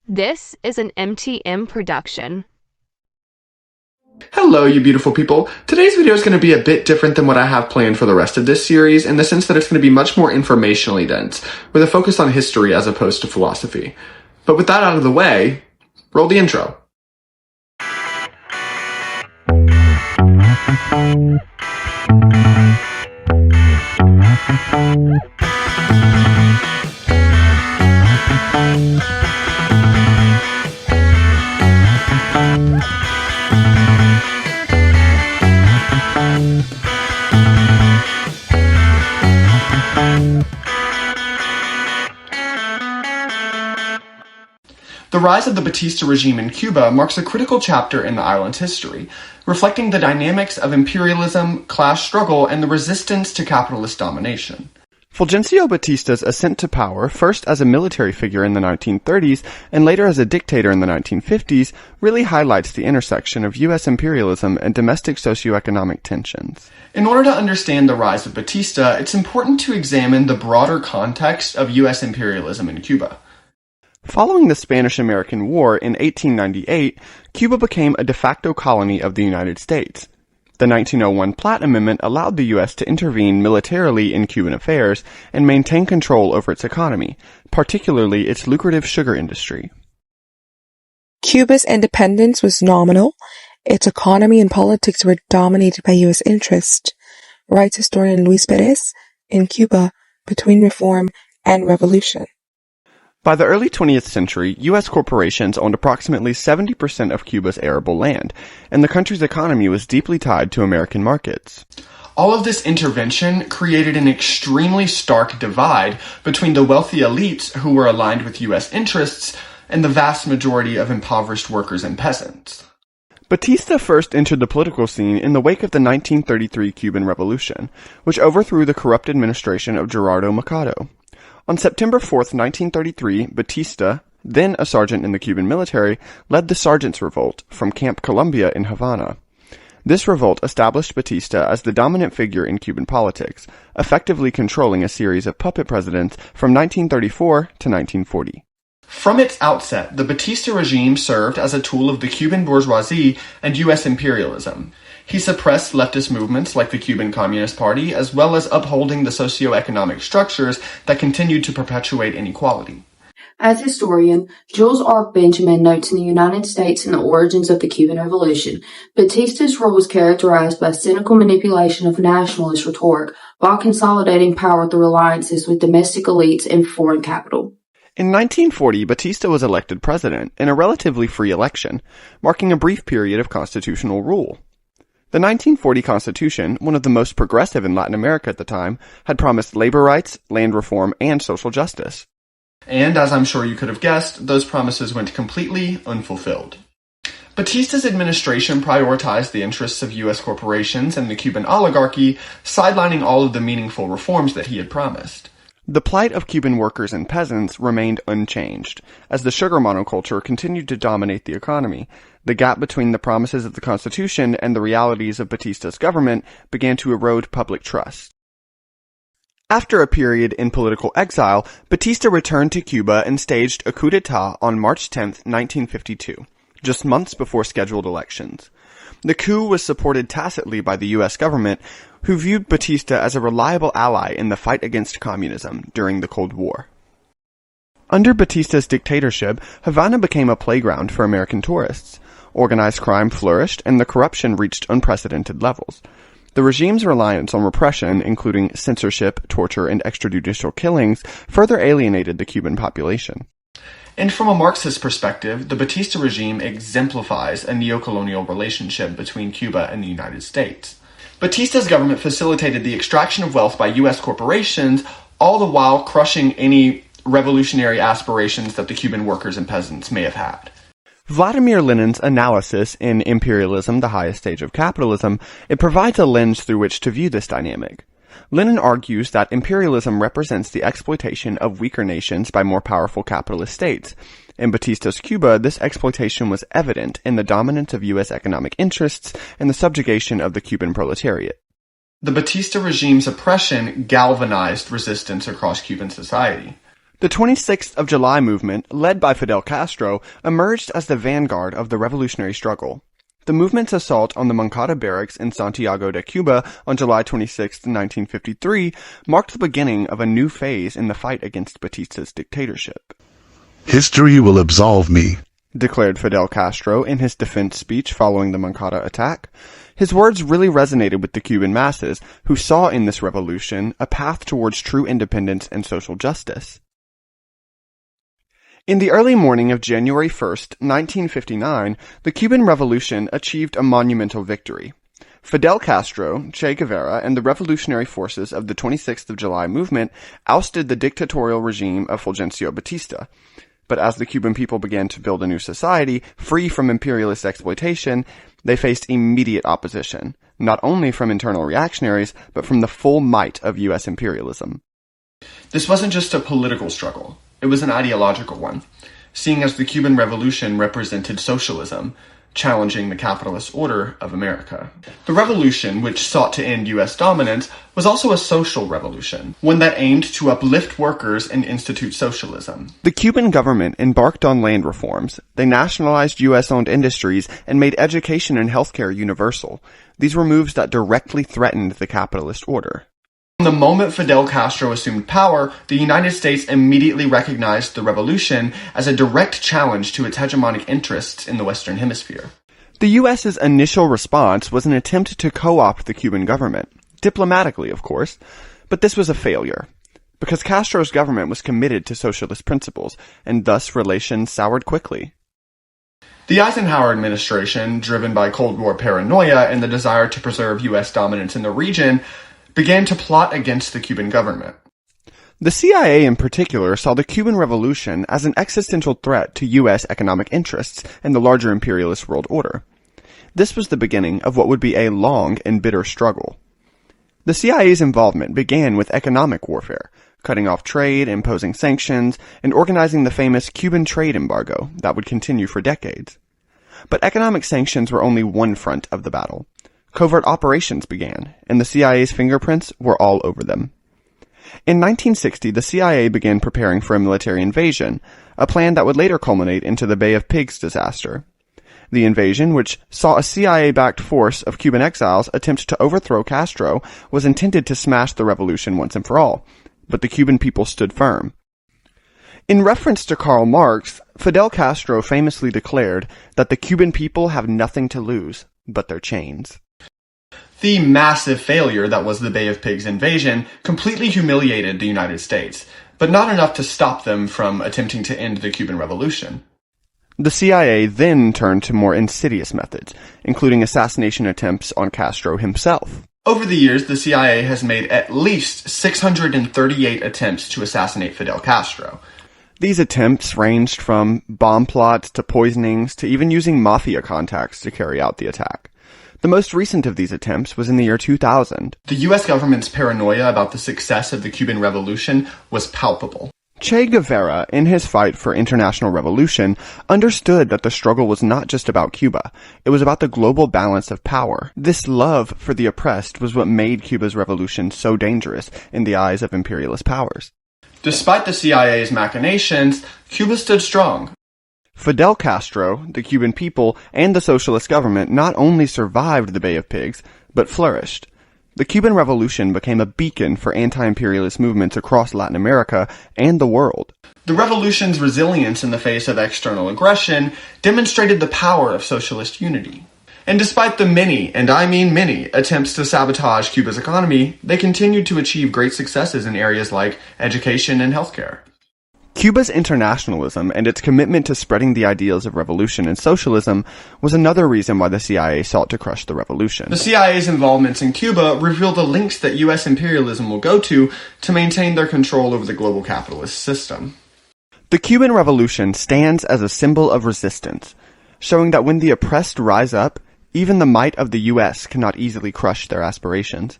This is an MTM production. Hello, you beautiful people. Today's video is going to be a bit different than what I have planned for the rest of this series, in the sense that it's going to be much more informationally dense, with a focus on history as opposed to philosophy. But with that out of the way, roll the intro. The rise of the Batista regime in Cuba marks a critical chapter in the island's history, reflecting the dynamics of imperialism, class struggle, and the resistance to capitalist domination. Fulgencio Batista's ascent to power, first as a military figure in the 1930s and later as a dictator in the 1950s, really highlights the intersection of U.S. imperialism and domestic socioeconomic tensions. In order to understand the rise of Batista, it's important to examine the broader context of U.S. imperialism in Cuba. Following the Spanish-American War in 1898, Cuba became a de facto colony of the United States. The 1901 Platt Amendment allowed the U.S. to intervene militarily in Cuban affairs and maintain control over its economy, particularly its lucrative sugar industry. Cuba's independence was nominal. Its economy and politics were dominated by U.S. interest, writes historian Luis Pérez in Cuba Between Reform and Revolution. By the early 20th century, U.S. corporations owned approximately 70% of Cuba's arable land, and the country's economy was deeply tied to American markets. All of this intervention created an extremely stark divide between the wealthy elites who were aligned with U.S. interests and the vast majority of impoverished workers and peasants. Batista first entered the political scene in the wake of the 1933 Cuban Revolution, which overthrew the corrupt administration of Gerardo Mercado. On September 4, 1933, Batista, then a sergeant in the Cuban military, led the Sergeants' Revolt from Camp Colombia in Havana. This revolt established Batista as the dominant figure in Cuban politics, effectively controlling a series of puppet presidents from 1934 to 1940. From its outset, the Batista regime served as a tool of the Cuban bourgeoisie and U.S. imperialism. He suppressed leftist movements like the Cuban Communist Party, as well as upholding the socio-economic structures that continued to perpetuate inequality. As historian, Jules R. Benjamin notes in the United States and the Origins of the Cuban Revolution, Batista's role was characterized by cynical manipulation of nationalist rhetoric while consolidating power through alliances with domestic elites and foreign capital. In 1940, Batista was elected president in a relatively free election, marking a brief period of constitutional rule. The 1940 Constitution, one of the most progressive in Latin America at the time, had promised labor rights, land reform, and social justice. And, as I'm sure you could have guessed, those promises went completely unfulfilled. Batista's administration prioritized the interests of U.S. corporations and the Cuban oligarchy, sidelining all of the meaningful reforms that he had promised. The plight of Cuban workers and peasants remained unchanged, as the sugar monoculture continued to dominate the economy. The gap between the promises of the Constitution and the realities of Batista's government began to erode public trust. After a period in political exile, Batista returned to Cuba and staged a coup d'etat on March 10, 1952, just months before scheduled elections. The coup was supported tacitly by the U.S. government, who viewed Batista as a reliable ally in the fight against communism during the Cold War. Under Batista's dictatorship, Havana became a playground for American tourists. Organized crime flourished, and the corruption reached unprecedented levels. The regime's reliance on repression, including censorship, torture, and extrajudicial killings, further alienated the Cuban population. And from a Marxist perspective, the Batista regime exemplifies a neocolonial relationship between Cuba and the United States. Batista's government facilitated the extraction of wealth by U.S. corporations, all the while crushing any revolutionary aspirations that the Cuban workers and peasants may have had. Vladimir Lenin's analysis in Imperialism, the Highest Stage of Capitalism, it provides a lens through which to view this dynamic. Lenin argues that imperialism represents the exploitation of weaker nations by more powerful capitalist states. In Batista's Cuba, this exploitation was evident in the dominance of U.S. economic interests and the subjugation of the Cuban proletariat. The Batista regime's oppression galvanized resistance across Cuban society. The 26th of July movement, led by Fidel Castro, emerged as the vanguard of the revolutionary struggle. The movement's assault on the Moncada barracks in Santiago de Cuba on July 26, 1953, marked the beginning of a new phase in the fight against Batista's dictatorship. "History will absolve me," declared Fidel Castro in his defense speech following the Moncada attack. His words really resonated with the Cuban masses, who saw in this revolution a path towards true independence and social justice. In the early morning of January 1st, 1959, the Cuban Revolution achieved a monumental victory. Fidel Castro, Che Guevara, and the revolutionary forces of the 26th of July movement ousted the dictatorial regime of Fulgencio Batista. But as the Cuban people began to build a new society, free from imperialist exploitation, they faced immediate opposition, not only from internal reactionaries, but from the full might of U.S. imperialism. This wasn't just a political struggle. It was an ideological one, seeing as the Cuban Revolution represented socialism, challenging the capitalist order of America. The revolution, which sought to end U.S. dominance, was also a social revolution, one that aimed to uplift workers and institute socialism. The Cuban government embarked on land reforms. They nationalized U.S.-owned industries and made education and healthcare universal. These were moves that directly threatened the capitalist order. From the moment Fidel Castro assumed power, the United States immediately recognized the revolution as a direct challenge to its hegemonic interests in the Western Hemisphere. The U.S.'s initial response was an attempt to co-opt the Cuban government, diplomatically, of course, but this was a failure, because Castro's government was committed to socialist principles, and thus relations soured quickly. The Eisenhower administration, driven by Cold War paranoia and the desire to preserve U.S. dominance in the region, began to plot against the Cuban government. The CIA in particular saw the Cuban Revolution as an existential threat to U.S. economic interests and the larger imperialist world order. This was the beginning of what would be a long and bitter struggle. The CIA's involvement began with economic warfare, cutting off trade, imposing sanctions, and organizing the famous Cuban trade embargo that would continue for decades. But economic sanctions were only one front of the battle. Covert operations began, and the CIA's fingerprints were all over them. In 1960, the CIA began preparing for a military invasion, a plan that would later culminate into the Bay of Pigs disaster. The invasion, which saw a CIA-backed force of Cuban exiles attempt to overthrow Castro, was intended to smash the revolution once and for all, but the Cuban people stood firm. In reference to Karl Marx, Fidel Castro famously declared that the Cuban people have nothing to lose but their chains. The massive failure that was the Bay of Pigs invasion completely humiliated the United States, but not enough to stop them from attempting to end the Cuban Revolution. The CIA then turned to more insidious methods, including assassination attempts on Castro himself. Over the years, the CIA has made at least 638 attempts to assassinate Fidel Castro. These attempts ranged from bomb plots to poisonings to even using mafia contacts to carry out the attack. The most recent of these attempts was in the year 2000. The U.S. government's paranoia about the success of the Cuban Revolution was palpable. Che Guevara, in his fight for international revolution, understood that the struggle was not just about Cuba. It was about the global balance of power. This love for the oppressed was what made Cuba's revolution so dangerous in the eyes of imperialist powers. Despite the CIA's machinations, Cuba stood strong. Fidel Castro, the Cuban people, and the socialist government not only survived the Bay of Pigs, but flourished. The Cuban Revolution became a beacon for anti-imperialist movements across Latin America and the world. The revolution's resilience in the face of external aggression demonstrated the power of socialist unity. And despite the many, and I mean many, attempts to sabotage Cuba's economy, they continued to achieve great successes in areas like education and healthcare. Cuba's internationalism and its commitment to spreading the ideals of revolution and socialism was another reason why the CIA sought to crush the revolution. The CIA's involvements in Cuba reveal the links that U.S. imperialism will go to maintain their control over the global capitalist system. The Cuban Revolution stands as a symbol of resistance, showing that when the oppressed rise up, even the might of the U.S. cannot easily crush their aspirations.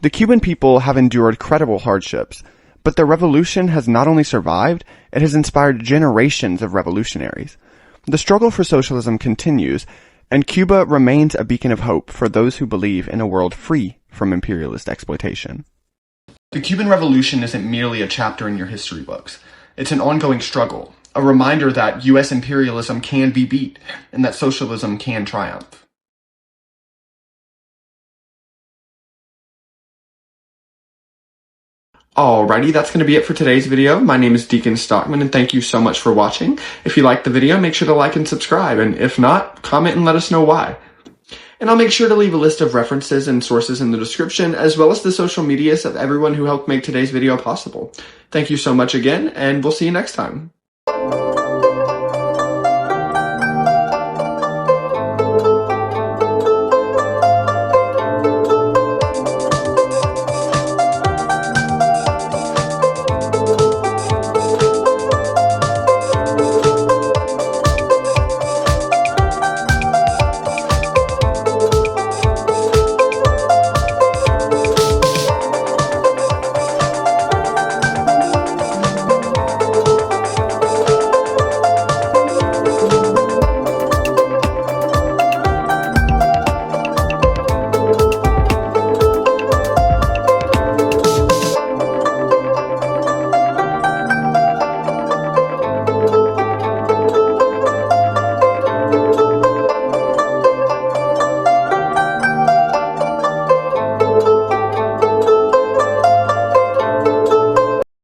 The Cuban people have endured credible hardships, but the revolution has not only survived, it has inspired generations of revolutionaries. The struggle for socialism continues, and Cuba remains a beacon of hope for those who believe in a world free from imperialist exploitation. The Cuban Revolution isn't merely a chapter in your history books. It's an ongoing struggle, a reminder that U.S. imperialism can be beat, and that socialism can triumph. Alrighty, that's going to be it for today's video. My name is Deacon Stockman, and thank you so much for watching. If you liked the video, make sure to like and subscribe, and if not, comment and let us know why. And I'll make sure to leave a list of references and sources in the description, as well as the social medias of everyone who helped make today's video possible. Thank you so much again, and we'll see you next time.